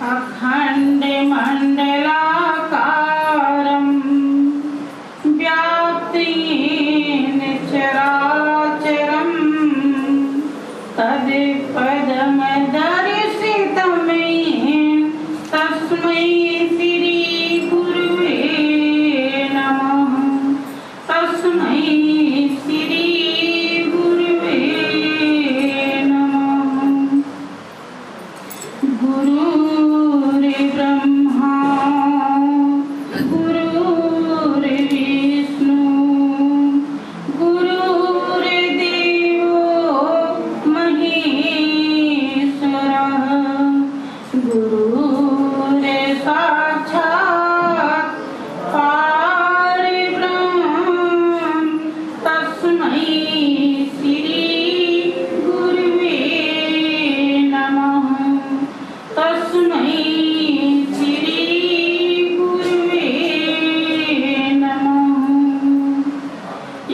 अखंड मंडलाकारं व्याप्तेन चराचरं तत्पदमदर्शितं तस्मै श्री गुरुवे नमः। तस्मै श्री गुरुवे नमः। गुरुर्ब्रह्मा गुरुर्विष्णु गुरुर्देवो महेश्वरः गुरुर्साक्षात् परब्रह्म तस्मै श्री गुरुवे नमः। तस्मै श्री गुरुवे नमः।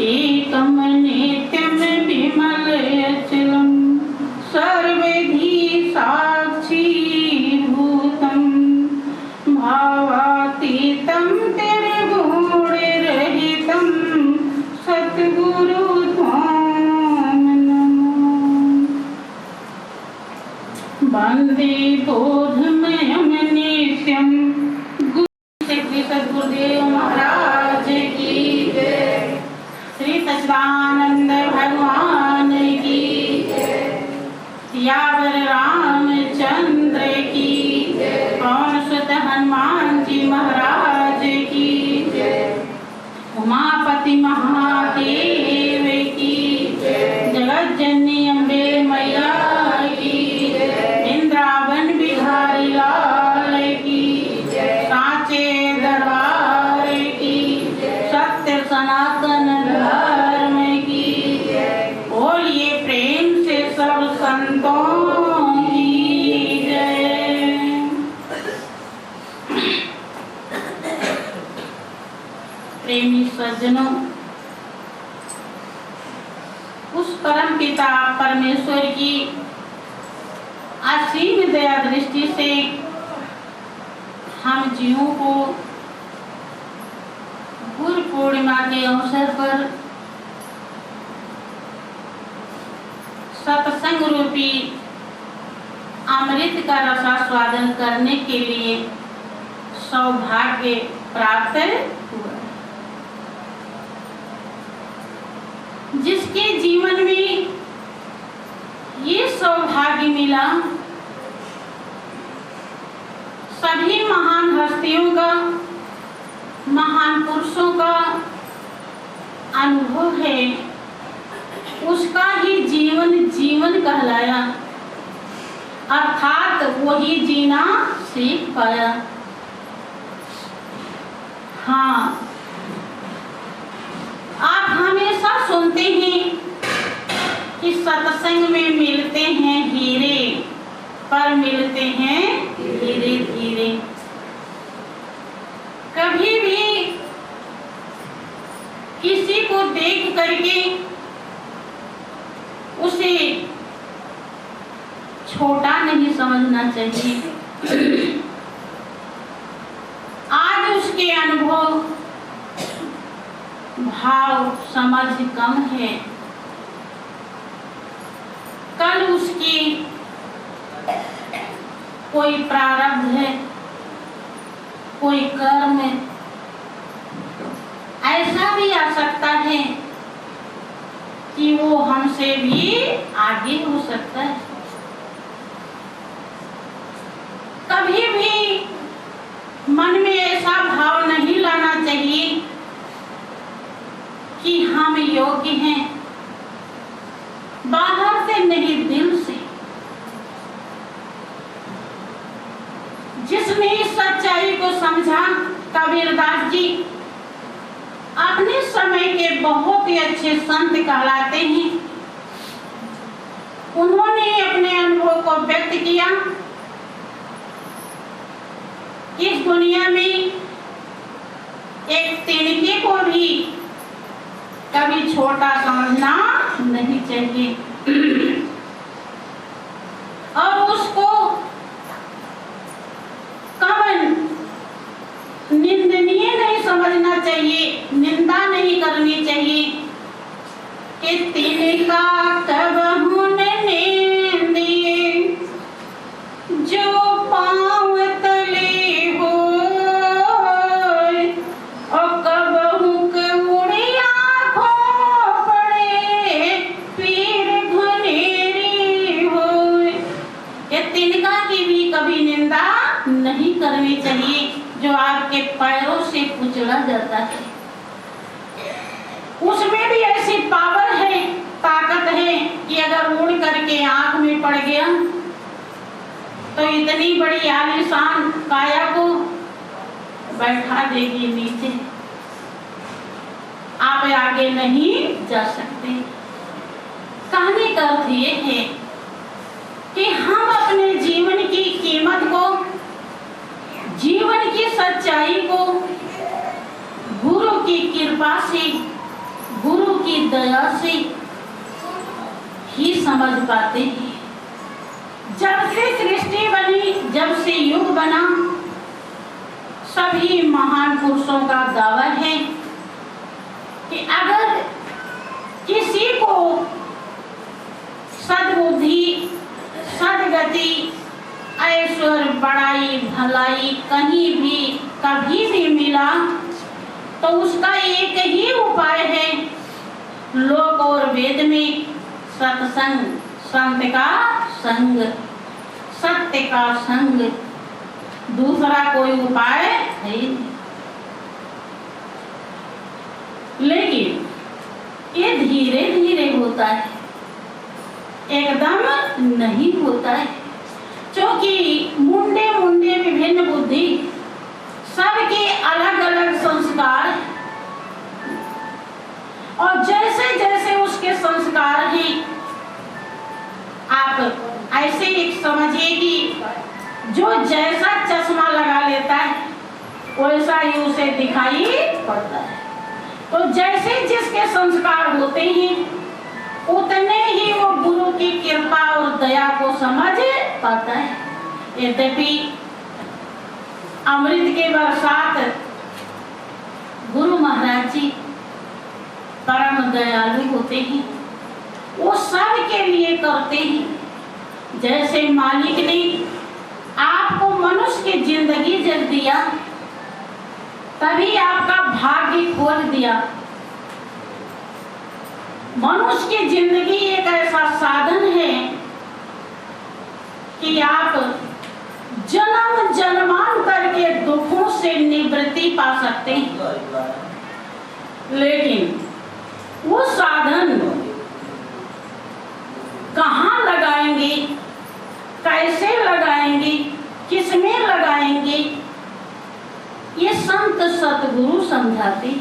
एकं नित्यं विमलयचलं सर्वधी साक्षीभूतं भावातीतं त्रिगुणरहितं सद्गुरु त्वां नमः। वन्दे बोधमयं नित्यं श्री सद्गुरुदेव महाराज की जय। श्री सच्चिदानंद भगवान की जय। सियावर रामचंद्र की जय। पवन सुत हनुमान जी महाराज की जय। उमापति महादेव की जय। जगत जननी अम्बे मैया की जय। वृंदावन बिहारी लाल की जय। साचे दरबार की जय। सत्य सनातन धर्म की जय। बोलिए प्रेम से सब संतों की जय। प्रेमी सज्जनों, उस परम पिता परमेश्वर की असीम दया दृष्टि से हम जीवों को गुरु पूर्णिमा के अवसर पर सत्संग रूपी अमृत का रसास्वादन करने के लिए सौभाग्य प्राप्त हुआ। जिसके जीवन में ये सौभाग्य मिला, सभी महान हस्तियों का, महान पुरुषों का अनुभव है, उसका ही जीवन जीवन कहलाया, अर्थात वही जीना सीख पाया। हाँ, आप हमेशा सुनते हैं कि सत्संग में मिलते हैं हीरे, पर मिलते हैं धीरे धीरे। कभी भी किसी को देख करके उसे छोटा नहीं समझना चाहिए। आज उसके अनुभव, भाव, समझ कम है, कल उसकी कोई प्रारब्ध है, कोई कर्म ऐसा भी आ सकता है कि वो हमसे भी आगे हो सकता है। कभी भी मन में ऐसा भाव नहीं लाना चाहिए कि हम योग्य हैं, बाहर से नहीं दिल से। जिसने इस सच्चाई को समझा, कबीरदास जी अपने समय के बहुत ही अच्छे संत कहलाते हैं। उन्होंने अपने अनुभव को व्यक्त किया। इस दुनिया में एक तिनके को भी कभी छोटा समझना नहीं चाहिए और उसको कि तिनका की भी कभी निंदा नहीं करनी चाहिए जो आपके पैरों से कुचला जाता है। उसमें भी ऐसी पावर है, ताकत है कि अगर उड़ करके आंख में पड़ गया तो इतनी बड़ी आलीशान काया को बैठा देगी नीचे, आप आगे नहीं जा सकते। कहने का अर्थ ये है कि हम अपने जीवन की कीमत को, जीवन की सच्चाई को गुरु की कृपा से, गुरु की दया से ही समझ पाते हैं। जब से सृष्टि बनी, जब से युग बना, सभी महान पुरुषों का दावा है कि अगर किसी को सद्बुद्धि, सदगति, ऐश्वर्य, बड़ाई, भलाई कहीं भी कभी भी मिला तो उसका एक ही उपाय है, लोक और वेद में सत्संग, संत का संग, सत्य का संग, दूसरा कोई उपाय है नहीं। लेकिन ये धीरे धीरे होता है, एकदम नहीं होता है, क्योंकि मुंडे मुंडे विभिन्न बुद्धि, सबके अलग अलग संस्कार, और जैसे जैसे उसके संस्कार हैं, आप ऐसे एक समझिए कि जो जैसा चश्मा लगा लेता है वैसा ही उसे दिखाई पड़ता है। तो जैसे जिसके संस्कार होते हैं उतने ही वो गुरु की कृपा और दया को समझ पाता है। यद्यपि अमृत के बरसात गुरु महाराज जी परम दयालु होते हैं, वो सब के लिए करते हैं। जैसे मालिक ने आपको मनुष्य की जिंदगी जग दिया, तभी आपका भाग्य खोल दिया। मनुष्य की जिंदगी एक ऐसा साधन है कि आप जन्म जन्मांतर के दुखों से निवृत्ति पा सकते हैं, लेकिन वो साधन कहाँ लगाएंगे, कैसे लगाएंगे, किसमें लगाएंगे, ये संत सतगुरु समझाते।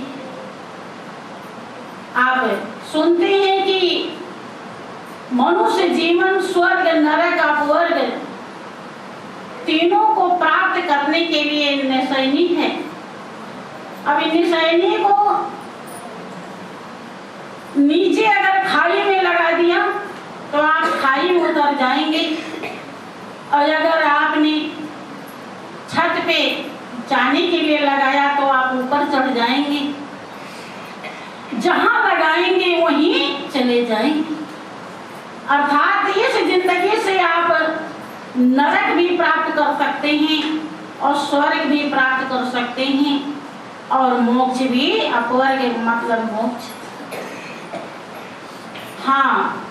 आप सुनते हैं कि मनुष्य जीवन स्वर्ग, नरक, अपवर्ग तीनों को प्राप्त करने के लिए निशानी है। अब निशानी को नीचे अगर खाई में लगा दिया तो आप खाई में उतर जाएंगे, और अगर आपने छत पे जाने के लिए लगाया तो आप ऊपर चढ़ जाएंगे। जहां लगाएंगे वहीं चले जाएंगे। अर्थात इस जिंदगी से आप नरक भी प्राप्त कर सकते हैं और स्वर्ग भी प्राप्त कर सकते हैं, और मोक्ष भी, अपवर्ग मतलब मोक्ष। हाँ,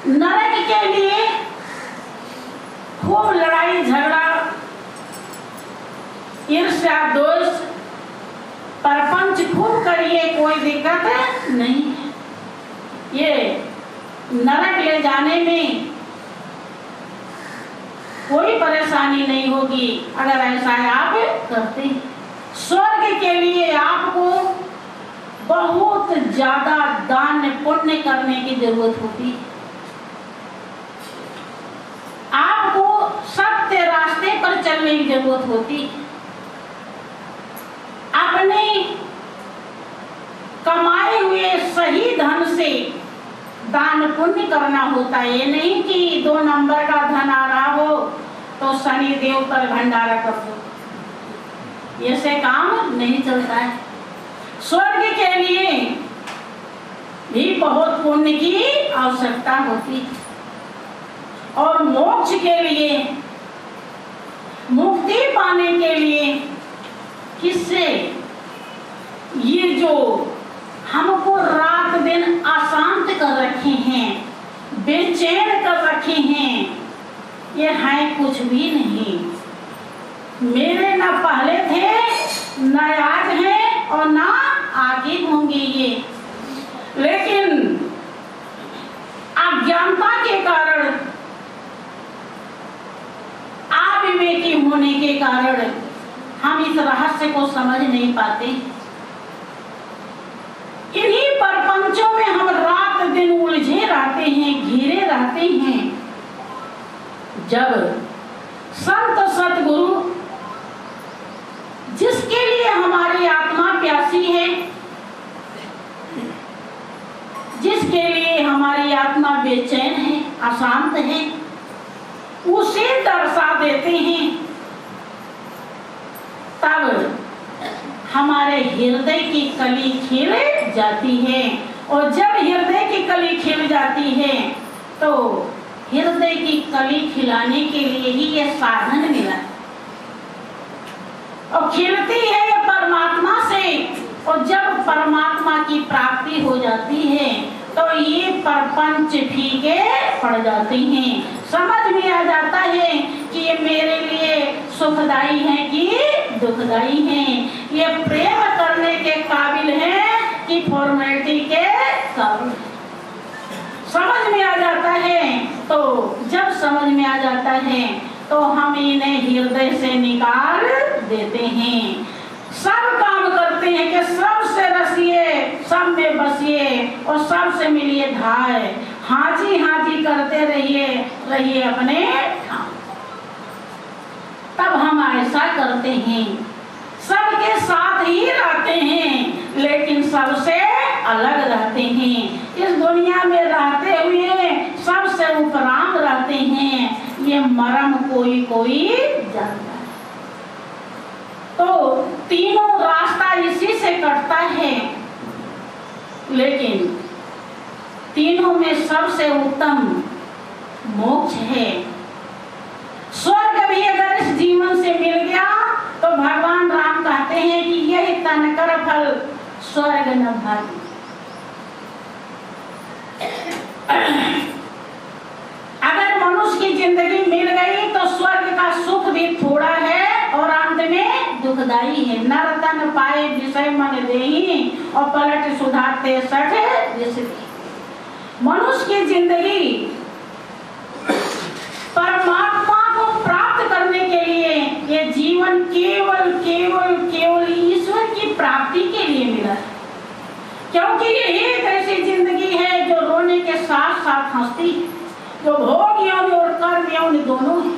नरक के लिए खूब लड़ाई झगड़ा, ईर्ष्या, दोष, परपंच खूब करिए, कोई दिक्कत नहीं है। ये नरक ले जाने में कोई परेशानी नहीं होगी अगर ऐसा आप करते हैं। स्वर्ग के लिए आपको बहुत ज्यादा दान पुण्य करने की जरूरत होती है। आपको सत्य रास्ते पर चलने की जरूरत होती है। अपने कमाए हुए सही धन से दान पुण्य करना होता है। ये नहीं कि 2 नंबर का धन आ रहा हो तो शनि देव पर भंडारा कर दो, ये से काम नहीं चलता है। स्वर्ग के लिए भी बहुत पुण्य की आवश्यकता होती है, और मोक्ष के लिए, मुक्ति पाने के लिए किससे? ये जो हमको रात दिन अशांत कर रखे हैं, बेचैन कर रखे हैं, ये हैं कुछ भी नहीं, मेरे न पहले थे न आज हैं और ना आगे होंगे ये। लेकिन अज्ञानता के कारण, अविवेकी होने के कारण हम इस रहस्य को समझ नहीं पाते। इन्हीं प्रपंचों में हम रात दिन उलझे रहते हैं, घिरे रहते हैं। जब संत सतगुरु, जिसके लिए हमारी आत्मा प्यासी है, जिसके लिए हमारी आत्मा बेचैन है, अशांत है, उसे दर्शा देते हैं, तब हमारे हृदय की कली खिल जाती है। और जब हृदय की कली खिल जाती है तो हृदय की कली खिलाने के लिए ही ये साधन मिला, और खिलती है ये परमात्मा से। और जब परमात्मा की प्राप्ति हो जाती है तो ये प्रपंच फीके पड़ जाते हैं। समझ में आ जाता है कि ये मेरे लिए सुखदाई है कि दुखदाई है, ये प्रेम करने के काबिल है कि फॉर्मेलिटी के काबिल। समझ में आ जाता है, तो जब समझ में आ जाता है तो हम इन्हें हृदय से निकाल देते हैं। सब काम करते हैं कि सबसे रसिए, सब में बसिए और सबसे मिलिए धाय। हाजी हाजी करते रहिए, रहिए अपने ठाम। तब हम ऐसा करते हैं, सबके साथ ही रहते हैं लेकिन सबसे अलग रहते हैं। इस दुनिया में रहते हुए सबसे उपराम रहते हैं, ये मर्म कोई कोई जानता है। तो तीनों रास्ता इसी से कटता है, लेकिन तीनों में सबसे उत्तम मोक्ष है। स्वर्ग भी अगर इस जीवन से मिल गया तो भगवान राम कहते हैं कि यही तनकर फल स्वर्ग न भागी। अगर मनुष्य की जिंदगी मिल गई तो स्वर्ग का सुख भी थोड़ा है और अंत में दुखदाई है। नर तन पाए विषय मन देहि और पलट सुधारते सठ विषय। मनुष्य की जिंदगी परमात्मा को प्राप्त करने के लिए ये जीवन केवल केवल केवल ईश्वर की प्राप्ति के लिए मिला है, क्योंकि ये एक ऐसी जिंदगी है जो रोने के साथ साथ हंसती है, जो भोग यौन और कर्म यौन दोनों है,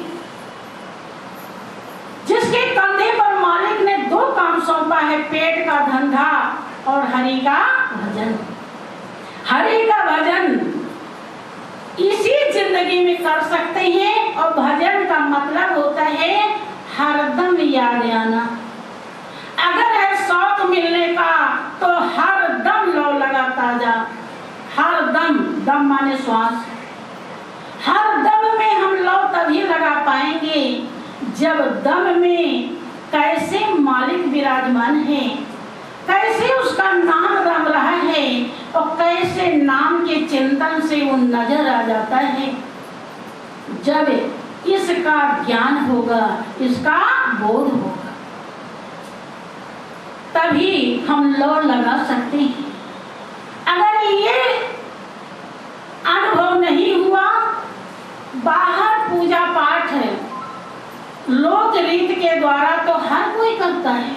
जिसके कंधे पर मालिक ने दो काम सौंपा है, पेट का धंधा और हरि का भजन। हरि का भजन इसी जिंदगी में कर सकते हैं, और भजन का मतलब होता है हरदम याद आना। अगर है शौक मिलने का तो हर दम लो लगाता जा, हर दम, दम माने श्वास, हर दम में हम लो तभी लगा पाएंगे जब दम में कैसे मालिक विराजमान है, कैसे उसका नाम रम रहा है और कैसे नाम के चिंतन से वो नजर आ जाता है। जब इसका ज्ञान होगा, इसका बोध होगा, तभी हम लो लगा सकते हैं। अगर ये अनुभव नहीं हुआ, बाहर पूजा पाठ है लोक रीत के द्वारा तो हर कोई करता है,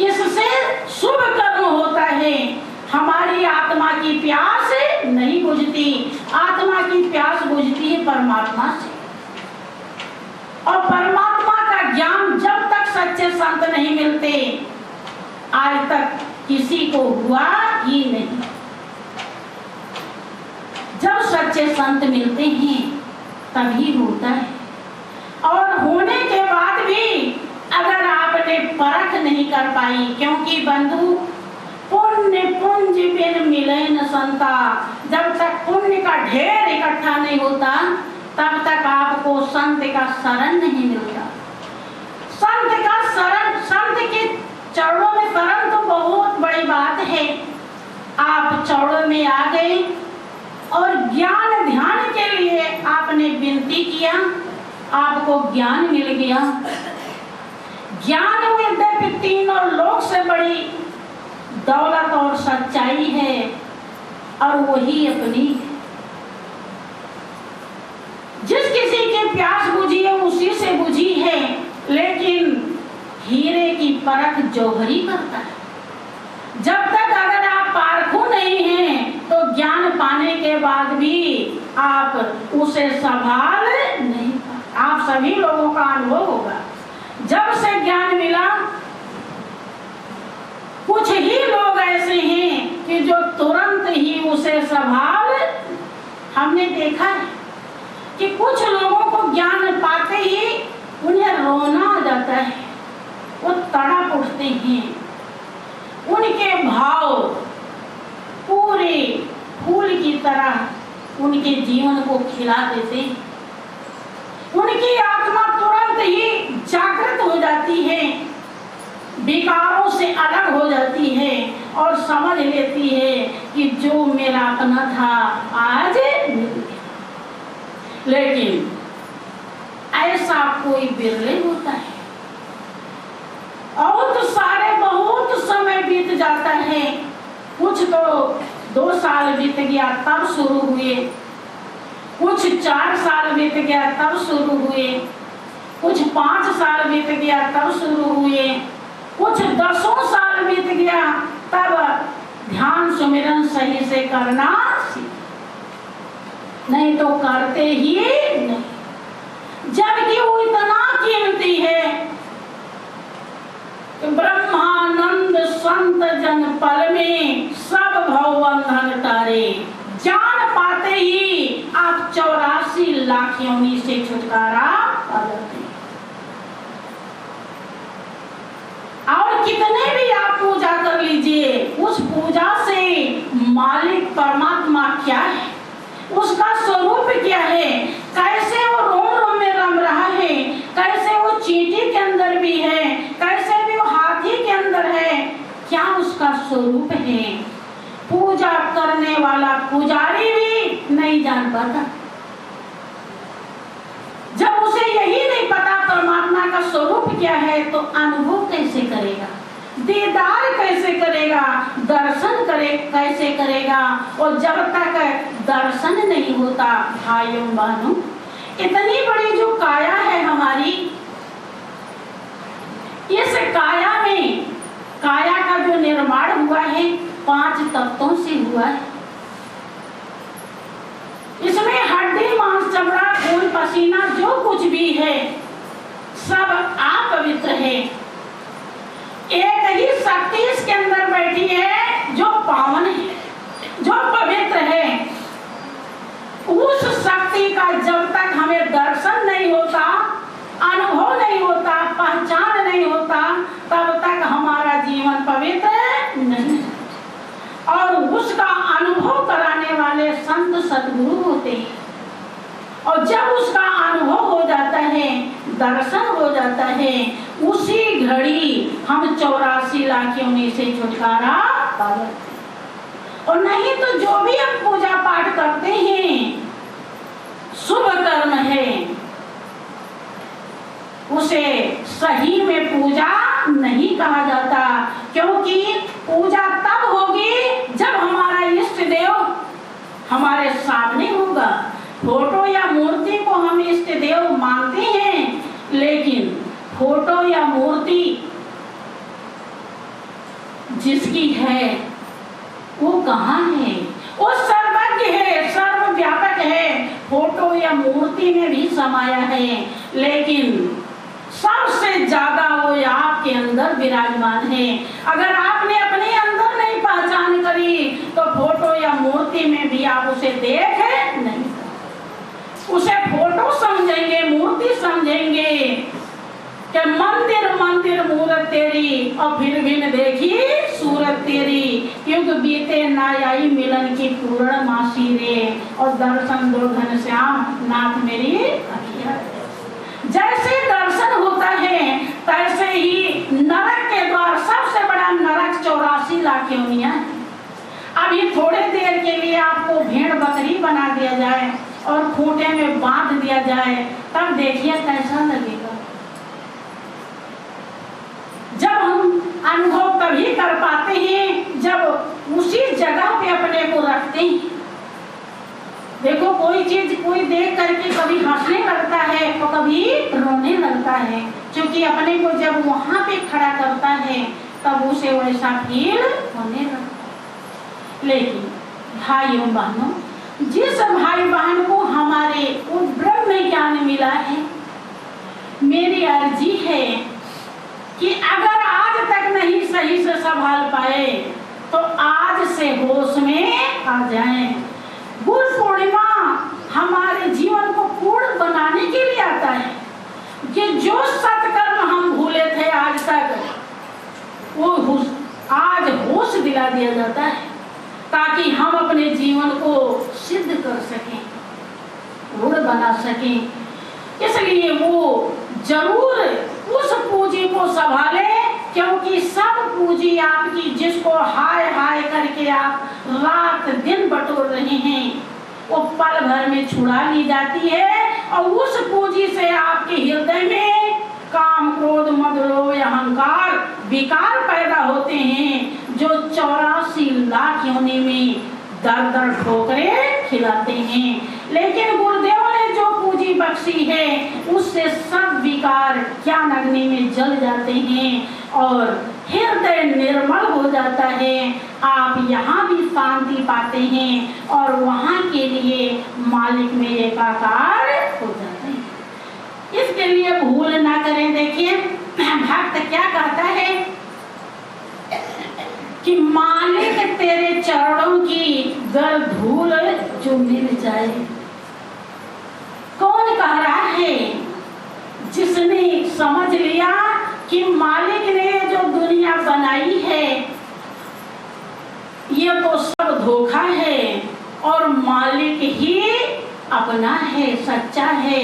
इससे शुभ कर्म होता है, हमारी आत्मा की प्यास नहीं बुझती। आत्मा की प्यास बुझती है परमात्मा से, और परमात्मा का ज्ञान जब तक सच्चे संत नहीं मिलते, आज तक किसी को हुआ ही नहीं। जब सच्चे संत मिलते हैं तभी होता है, और होने के बाद भी अगर आपने परख नहीं कर पाई, क्योंकि बंधु पुण्य पुंज बिन मिले न संता, जब तक पुण्य का ढेर इकट्ठा नहीं होता तब तक आपको संत का शरण नहीं मिलता। संत का शरण, संत के चरणों में शरण तो बहुत बड़ी बात है। आप चरणों में आ गए और ज्ञान ध्यान के लिए आपने विनती किया, आपको ज्ञान मिल गया। ज्ञान यद्यपि तीनों लोक से बड़ी दौलत और सच्चाई है और वही अपनी। जिस किसी की प्यास बुझी है उसी से बुझी है, लेकिन हीरे की परख जौहरी करता है। जब तक अगर आप पारखू नहीं हैं तो ज्ञान पाने के बाद भी आप उसे संभाल नहीं पाते। आप सभी लोगों का अनुभव होगा, जब से ज्ञान मिला कुछ ही लोग ऐसे हैं कि जो तुरंत ही उसे संभाल। हमने देखा है कि कुछ लोगों को ज्ञान पाते ही उन्हें रोना आ जाता है, वो तड़प उठते हैं। उनके भाव पूरे फूल की तरह उनके जीवन को खिला देते हैं। उनकी आत्मा तुरंत ही जागृत हो जाती है, विकारों से अलग हो जाती है और समझ लेती है कि जो मेरा अपना था आज मिल गया। लेकिन ऐसा कोई बिरले होता है। बहुत समय बीत जाता है, कुछ तो 2 साल बीत गया तब शुरू हुए, कुछ 4 साल बीत गया तब शुरू हुए, कुछ 5 साल बीत गया तब शुरू हुए, कुछ 10 साल बीत गया तब ध्यान सुमिरन सही से करना नहीं तो करते ही नहीं। जबकि वो इतना कीमती है कि ब्रह्मानंद संत जन पल में सब भव बंधन तारे। जान पाते ही आप 84 लाख योनि से छुटकारा पा जाते हैं। और कितने भी आप पूजा कर लीजिए, उस पूजा से मालिक परमात्मा क्या है, उसका स्वरूप क्या है, कैसे वो रोम रोम में रम रहा है, कैसे वो चींटी के अंदर भी है, कैसे भी वो हाथी के अंदर है, क्या उसका स्वरूप है, पूजा करने वाला पुजारी भी नहीं जान पाता। जब उसे यही नहीं पता परमात्मा का स्वरूप क्या है तो अनुभव कैसे करेगा, दीदार कैसे करेगा, दर्शन कैसे करेगा। और जब तक दर्शन नहीं होता भाइयों बहनों, इतनी बड़ी जो काया है हमारी, इस काया में काया का जो निर्माण हुआ है 5 तत्वों से हुआ है। इसमें हड्डी मांस चमड़ा खून पसीना जो कुछ भी है सब अपवित्र है। एक ही शक्ति इसके अंदर बैठी है जो पावन है, जो पवित्र है। उस शक्ति का जब तक हमें दर्शन नहीं होता, अनुभव नहीं होता, पहचान नहीं होता, तब तक हमारा जीवन पवित्र नहीं। और उसका अनुभव कराने वाले संत सद्गुरु होते हैं। और जब उसका अनुभव हो जाता है, दर्शन हो जाता है, उसी घड़ी हम 84 लाख योनि से छुटकारा पा जाते हैं। और नहीं तो जो भी हम पूजा पाठ करते हैं शुभ कर्म है, उसे सही में पूजा नहीं कहा जाता। क्योंकि पूजा तब होगी जब हमारा इष्ट देव हमारे सामने होगा। फोटो या मूर्ति को हम इष्ट देव मानते हैं, लेकिन फोटो या मूर्ति जिसकी है वो कहाँ है? वो सर्वज्ञ है, सर्वव्यापक है, फोटो या मूर्ति में भी समाया है, लेकिन सबसे ज्यादा वो आपके अंदर विराजमान है। अगर आपने अपने अंदर नहीं पहचान करी तो फोटो या मूर्ति में भी आप उसे देख नहीं सकते। उसे फोटो समझेंगे, मूर्ति समझेंगे कि मंदिर मंदिर मूरत तेरी, और फिर भी न देखी सूरत तेरी। युग बीते ना आई मिलन की पूर्णमासी रे, और दर्शन दो घनश्याम नाथ मेरी अखियाँ। जैसे दर्शन होता है तैसे ही नरक के द्वार, सबसे बड़ा नरक 84 लाख योनियां। अभी थोड़े देर के लिए आपको भेड़ बकरी बना दिया जाए और खूंटे में बांध दिया जाए तब देखिए कैसा लगेगा। जब हम अनुभव तभी कर पाते हैं जब उसी जगह पे अपने को रखते हैं। देखो कोई चीज कोई देख करके कभी हंसने लगता है तो कभी रोने लगता है, क्योंकि अपने को जब वहां पे खड़ा करता है तब उसे वैसा फील होने लगता है। लेकिन भाइयों बहनों, जिस भाई बहन को हमारे वो ब्रह्म ज्ञान मिला है, मेरी अर्जी है कि अगर आज तक नहीं सही से संभाल पाए तो आज से होश में आ जाएं। गुरु पूर्णिमा हमारे जीवन को पूर्ण बनाने के लिए आता है कि जो सत्कर्म हम भूले थे आज तक, वो आज होश दिला दिया जाता है ताकि हम अपने जीवन को सिद्ध कर सकें, रूढ़ बना सकें। इसलिए वो जरूर उस पूंजी को संभाले, क्योंकि सब पूंजी आपकी जिसको हाय हाय करके आप रात दिन बटोर रहे हैं, वो पल भर में छुड़ा ली जाती है और उस पूंजी से आपके हृदय में काम क्रोध मद लोभ अहंकार विकार पैदा होते हैं, जो 84 लाख योनि में दर दर ठोकरें खिलाते हैं। लेकिन गुरुदेव ने जो पूंजी बख्शी है उससे सब विकार ज्ञान अग्नि में जल जाते हैं और हृदय निर्मल हो जाता है। आप यहाँ भी शांति पाते हैं और वहाँ के लिए मालिक में एकाकार हो जाते हैं। इसके लिए भूल ना करें। देखिए भक्त क्या कहता है कि मालिक तेरे चरणों की गर धूल जो मिल जाए। कौन कह रहा है? जिसने समझ लिया कि मालिक ने जो दुनिया बनाई है ये तो सब धोखा है और मालिक ही अपना है, सच्चा है।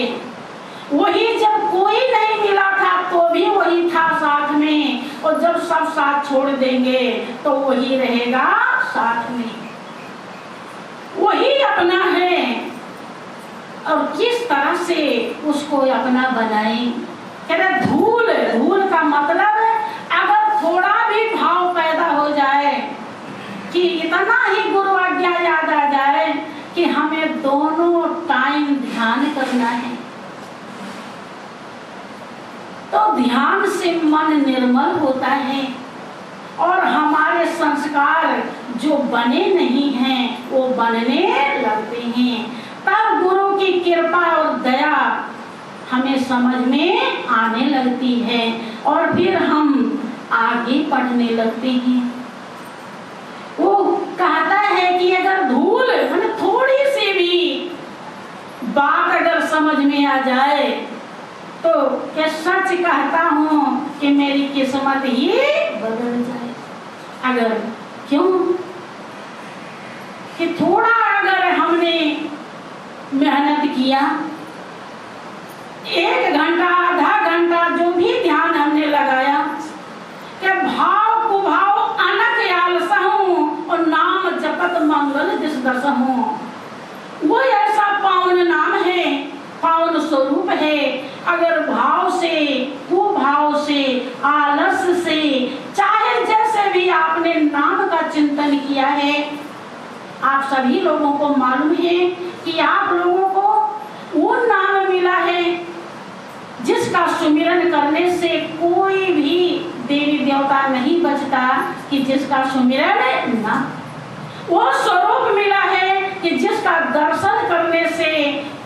वही जब कोई नहीं मिला था तो भी वही था साथ में, और जब सब साथ छोड़ देंगे तो वही रहेगा साथ में। वही अपना है और किस तरह से उसको अपना बनाएं। कहते धूल, धूल का मतलब अगर थोड़ा भी भाव पैदा हो जाए कि इतना ही गुरु आज्ञा याद आ जाए कि हमें दोनों टाइम ध्यान करना है, तो ध्यान से मन निर्मल होता है और हमारे संस्कार जो बने नहीं हैं वो बनने लगते हैं। तब गुरु की कृपा और दया हमें समझ में आने लगती है और फिर हम आगे बढ़ने लगते हैं। वो कहता है कि अगर धूल मतलब थोड़ी सी भी बात अगर समझ में आ जाए तो क्या सच कहता हूँ कि मेरी किस्मत ही बदल जाए। अगर क्यों कि थोड़ा अगर हमने मेहनत किया, 1 घंटा आधा घंटा जो भी ध्यान हमने लगाया कि भाव कुभाव अनक आलसहूं और नाम जपत मंगल दिस दसहूं, वो ऐसा पावन नाम है, पावन स्वरूप है। अगर भाव से कुभाव से आलस से चाहे जैसे भी आपने नाम का चिंतन किया है, आप सभी लोगों को मालूम है कि आप लोगों को वो नाम मिला है जिसका सुमिरन करने से कोई भी देवी देवता नहीं बचता कि जिसका सुमिरन ना, वो स्वरूप मिला है कि जिसका दर्शन करने से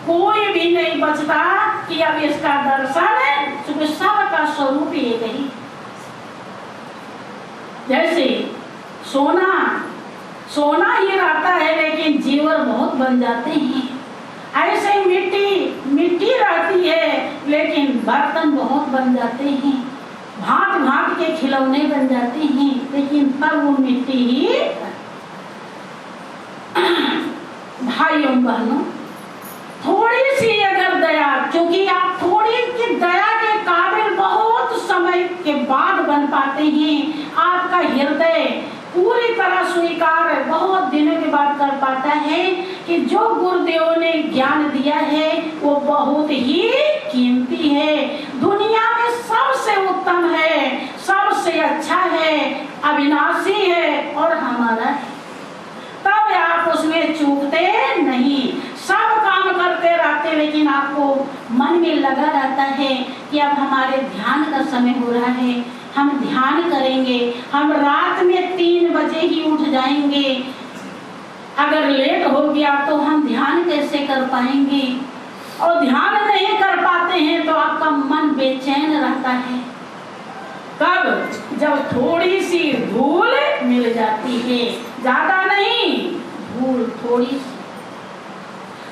कोई भी नहीं बचता कि अब इसका दर्शन चूंकि सबका स्वरूप एक ही। जैसे सोना सोना ही रहता है लेकिन जीवर बहुत बन जाते हैं, ऐसे मिट्टी मिट्टी रहती है लेकिन बर्तन बहुत बन जाते हैं, भांत भांत के खिलौने बन जाते हैं लेकिन तब वो मिट्टी ही। भाइयों बहनों, थोड़ी सी अगर दया, क्योंकि आप थोड़ी की दया के काबिल बहुत समय के बाद बन पाते हैं, आपका हृदय पूरी तरह स्वीकार बहुत दिनों के बाद कर पाता है कि जो गुरुदेव ने ज्ञान दिया है वो बहुत ही कीमती है, दुनिया में सबसे उत्तम है, सबसे अच्छा है, अविनाशी है और हमारा है। तब आप उसमें चूकते नहीं, सब काम करते रहते, लेकिन आपको मन में लगा रहता है कि अब हमारे ध्यान का समय हो रहा है, हम ध्यान करेंगे। हम रात में 3 बजे ही उठ जाएंगे, अगर लेट हो गया तो हम ध्यान कैसे कर पाएंगे? और ध्यान नहीं कर पाते हैं तो आपका मन बेचैन रहता है। कब? जब थोड़ी सी धूल मिल जाती है, ज्यादा नहीं, धूल थोड़ी सी,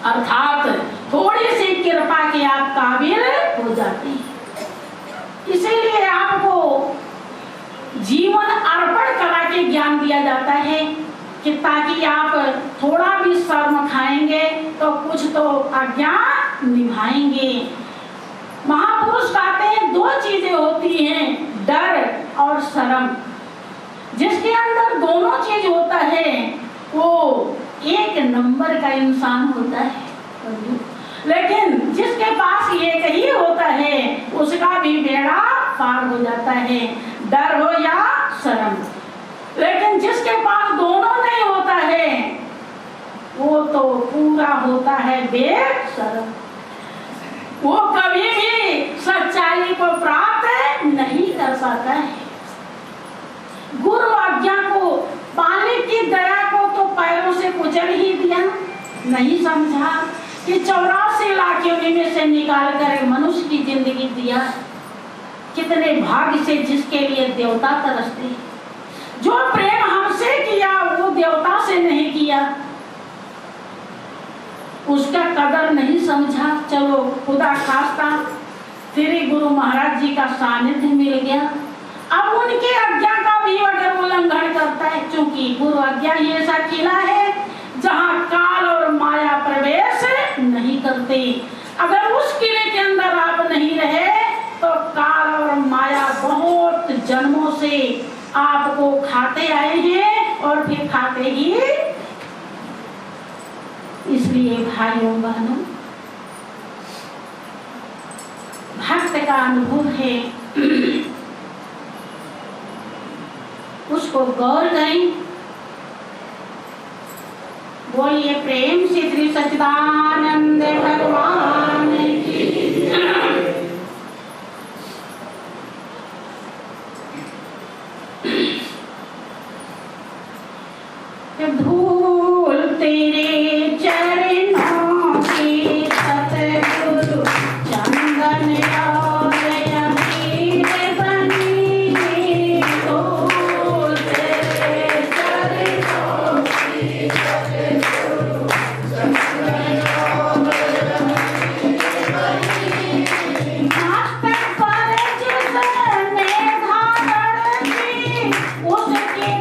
अर्थात थोड़ी सी कृपा के आप काबिल हो जाते हैं। इसीलिए आपको जीवन अर्पण करा के ज्ञान दिया जाता है कि ताकि आप थोड़ा भी शर्म खाएंगे तो कुछ तो आज्ञा निभाएंगे। महापुरुष कहते हैं 2 चीजें होती हैं, डर और शर्म। जिसके अंदर दोनों चीज होता है वो 1 नंबर का इंसान होता है, लेकिन जिसके पास एक ही होता है उसका भी बेड़ा पार हो जाता है, डर हो या शर्म। लेकिन जिसके पास दोनों नहीं होता है वो तो पूरा होता है बेशर्म, वो कभी भी सच्चाई को प्राप्त नहीं कर पाता है। गुरु आज्ञा को, मालिक की दया को तो पैरों से कुचल ही दिया, नहीं समझा कि 84 लाख योनि में से निकाल कर मनुष्य की जिंदगी दिया। कितने भाग्य से जिसके लिए देवता तरसते, जो प्रेम हमसे किया वो देवता से नहीं किया, उसका कदर नहीं समझा। चलो खुदा खास्ता श्री गुरु महाराज जी का सानिध्य मिल गया, अब उनकी आज्ञा का भी अगर उल्लंघन करता है, क्योंकि गुरु आज्ञा ही ऐसा किला है जहाँ काल और माया प्रवेश नहीं करते। अगर उस किले के अंदर आप नहीं रहे तो काल और माया बहुत जन्मों से आपको खाते आए हैं और फिर खाते ही। इसलिए भाइयों बहनों, भक्त का अनुभव है, उसको गौर करें। बोलिए प्रेम से श्री सच्चिदानंद भगवान की। धूल तेरे चरणों की सतगुरु चंदन और अबीर बनी, धूल तेरे चरणों की सतगुरु चंदन और अबीर बनी, मस्तक पर जिसने धारण की उसकी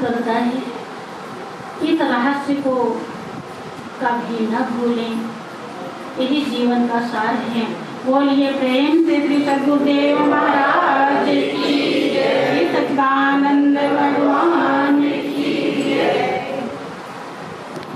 करता है। इस रहस्य को कभी न भूलें, यही जीवन का सार है। बोलिए प्रेम से श्री सद्गुरुदेव महाराज की जय, सच्चिदानंद भगवान